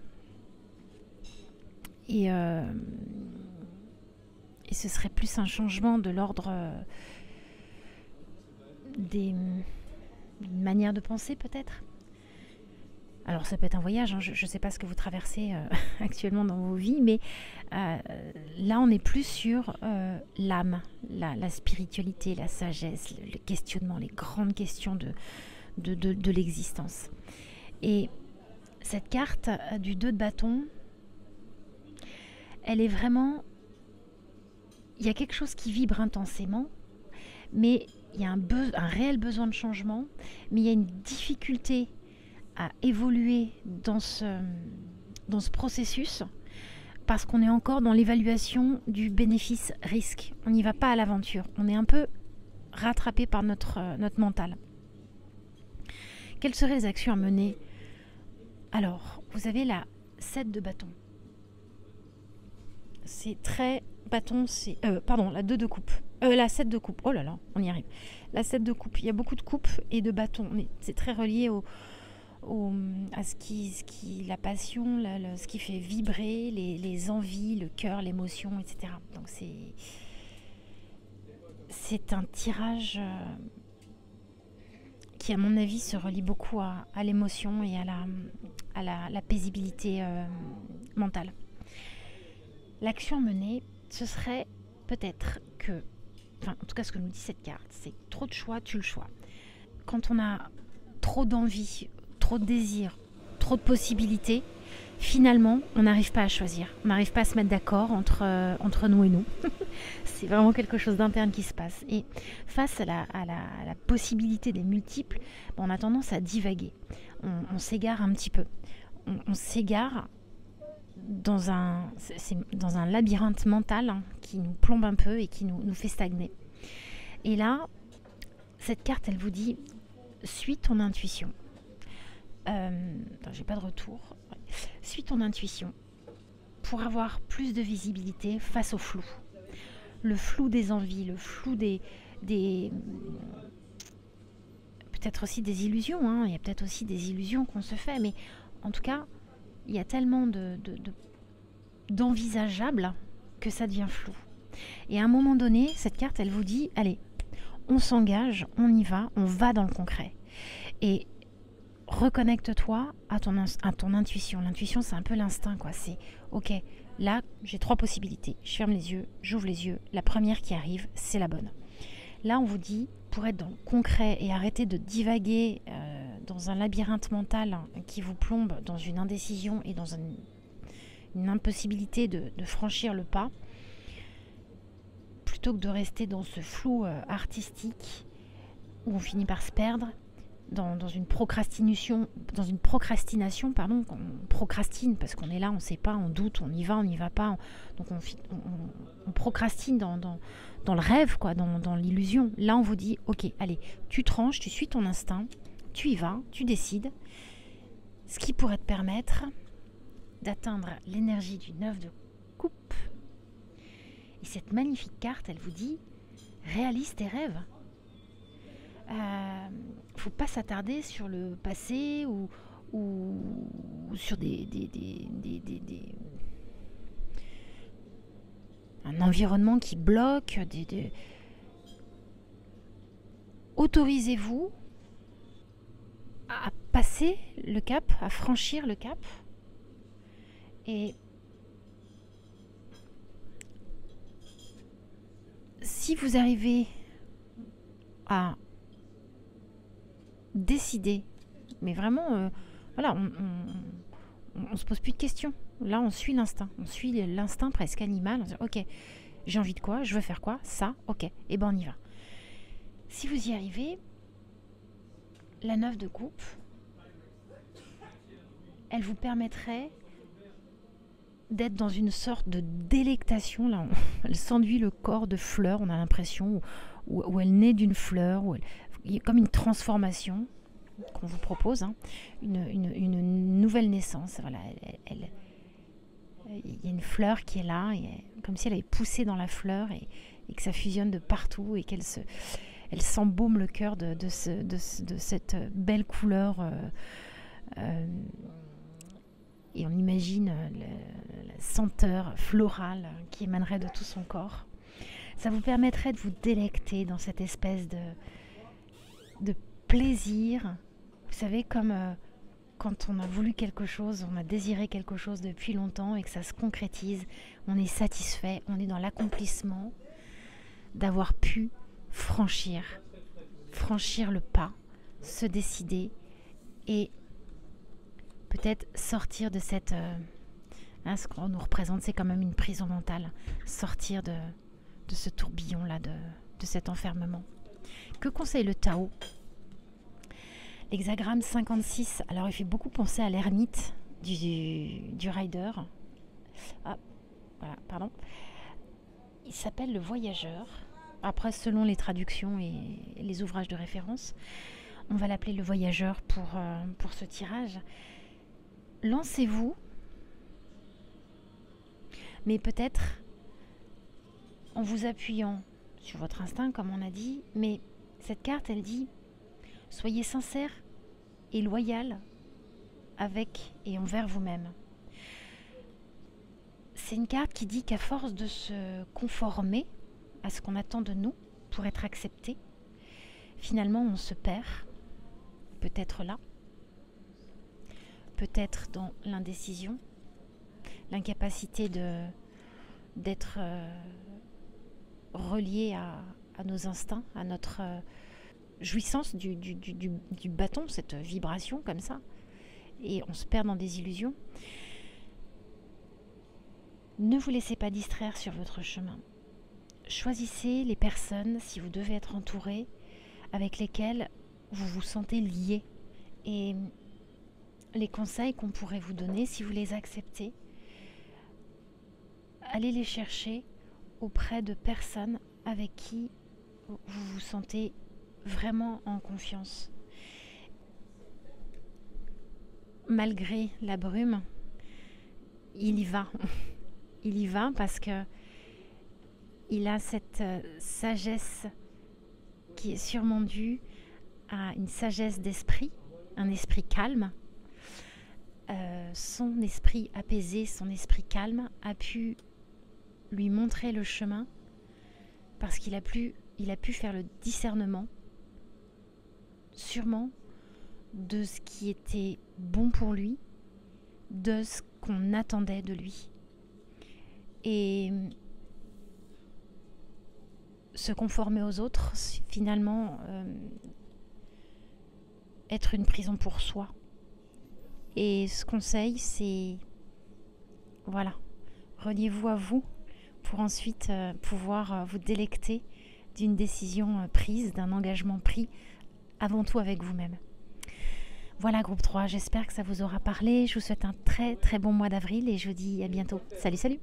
Et ce serait plus un changement de l'ordre des manières de penser peut-être. Alors ça peut être un voyage, hein, je ne sais pas ce que vous traversez actuellement dans vos vies, mais là on est plus sur l'âme, la spiritualité, la sagesse, le questionnement, les grandes questions de l'existence. Et cette carte du 2 de bâton, elle est vraiment... Il y a quelque chose qui vibre intensément, mais il y a un réel besoin de changement, mais il y a une difficulté à évoluer dans ce processus, parce qu'on est encore dans l'évaluation du bénéfice-risque. On n'y va pas à l'aventure. On est un peu rattrapé par notre mental. Quelles seraient les actions à mener? Alors, vous avez la 7 de bâton. C'est très bâton, c'est... la 2 de coupe. La 7 de coupe. Oh là là, on y arrive. La 7 de coupe. Il y a beaucoup de coupes et de bâtons. C'est très relié à ce qui la passion, ce qui fait vibrer les envies, le cœur, l'émotion, etc. Donc c'est un tirage qui, à mon avis, se relie beaucoup à l'émotion et à la paisibilité mentale. L'action menée, ce serait peut-être que, enfin, en tout cas, ce que nous dit cette carte, c'est trop de choix, tue le choix. Quand on a trop d'envie, trop de désir, trop de possibilités, finalement, on n'arrive pas à choisir. On n'arrive pas à se mettre d'accord entre nous et nous. C'est vraiment quelque chose d'interne qui se passe. Et face à la possibilité des multiples, on a tendance à divaguer. On s'égare un petit peu. On s'égare c'est dans un labyrinthe mental hein, qui nous plombe un peu et qui nous fait stagner. Et là, cette carte, elle vous dit, suis ton intuition. J'ai pas de retour. Ouais. Suis ton intuition pour avoir plus de visibilité face au flou. Le flou des envies, le flou des peut-être aussi des illusions. Hein. Il y a peut-être aussi des illusions qu'on se fait, mais en tout cas, il y a tellement d'envisageables que ça devient flou. Et à un moment donné, cette carte, elle vous dit, allez, on s'engage, on y va, on va dans le concret. Et reconnecte-toi à ton intuition. L'intuition, c'est un peu l'instinct, quoi. C'est, ok, là, j'ai 3 possibilités. Je ferme les yeux, j'ouvre les yeux. La première qui arrive, c'est la bonne. Là, on vous dit, pour être dans le concret et arrêter de divaguer dans un labyrinthe mental qui vous plombe dans une indécision et dans une impossibilité de franchir le pas, plutôt que de rester dans ce flou artistique où on finit par se perdre, dans une procrastination, on procrastine parce qu'on est là, on ne sait pas, on doute, on y va, on n'y va pas, donc on procrastine dans le rêve, quoi, dans l'illusion. Là, on vous dit, ok, allez, tu tranches, tu suis ton instinct, tu y vas, tu décides, ce qui pourrait te permettre d'atteindre l'énergie du 9 de coupe. Et cette magnifique carte, elle vous dit, réalise tes rêves. Faut pas s'attarder sur le passé ou sur un environnement qui bloque. Autorisez-vous à passer le cap, à franchir le cap. Et si vous arrivez à décider, mais vraiment, voilà, on se pose plus de questions. Là, on suit l'instinct. On suit l'instinct presque animal. On dit, ok, j'ai envie de quoi? Je veux faire quoi? Ça, ok. Et ben on y va. Si vous y arrivez, la 9 de coupe, elle vous permettrait d'être dans une sorte de délectation. Là, elle s'enduit le corps de fleurs. On a l'impression où elle naît d'une fleur, il y a comme une transformation qu'on vous propose, hein, une nouvelle naissance. Voilà, il y a une fleur qui est là, comme si elle avait poussé dans la fleur et que ça fusionne de partout et elle s'embaume le cœur de cette belle couleur. Et on imagine la senteur florale qui émanerait de tout son corps. Ça vous permettrait de vous délecter dans cette espèce de plaisir. Vous savez, comme quand on a voulu quelque chose, on a désiré quelque chose depuis longtemps et que ça se concrétise, on est satisfait, on est dans l'accomplissement d'avoir pu franchir le pas, se décider et peut-être sortir de cette... ce qu'on nous représente, c'est quand même une prison mentale. Sortir de ce tourbillon-là, de cet enfermement. Que conseille le Tao? L'hexagramme 56, alors il fait beaucoup penser à l'ermite du rider. Ah, voilà, pardon. Il s'appelle le voyageur. Après, selon les traductions et les ouvrages de référence, on va l'appeler le voyageur pour ce tirage. Lancez-vous, mais peut-être en vous appuyant sur votre instinct, comme on a dit, mais cette carte, elle dit « Soyez sincère et loyal avec et envers vous-même ». C'est une carte qui dit qu'à force de se conformer à ce qu'on attend de nous pour être accepté, finalement on se perd, peut-être là, peut-être dans l'indécision, l'incapacité d'être relié à nos instincts, à notre jouissance du bâton, cette vibration comme ça, et on se perd dans des illusions. Ne vous laissez pas distraire sur votre chemin. Choisissez les personnes, si vous devez être entouré, avec lesquelles vous vous sentez lié. Et les conseils qu'on pourrait vous donner, si vous les acceptez, allez les chercher auprès de personnes avec qui vous vous sentez vraiment en confiance. Malgré la brume, il y va. Il y va parce que il a cette sagesse qui est sûrement due à une sagesse d'esprit, un esprit calme. Son esprit apaisé, son esprit calme a pu lui montrer le chemin parce qu'il a pu faire le discernement, sûrement, de ce qui était bon pour lui, de ce qu'on attendait de lui. Et se conformer aux autres, finalement, être une prison pour soi. Et ce conseil, c'est, voilà, reliez-vous à vous pour ensuite pouvoir vous délecter d'une décision prise, d'un engagement pris, avant tout avec vous-même. Voilà, groupe 3, j'espère que ça vous aura parlé. Je vous souhaite un très très bon mois d'avril et je vous dis à bientôt. Salut, salut!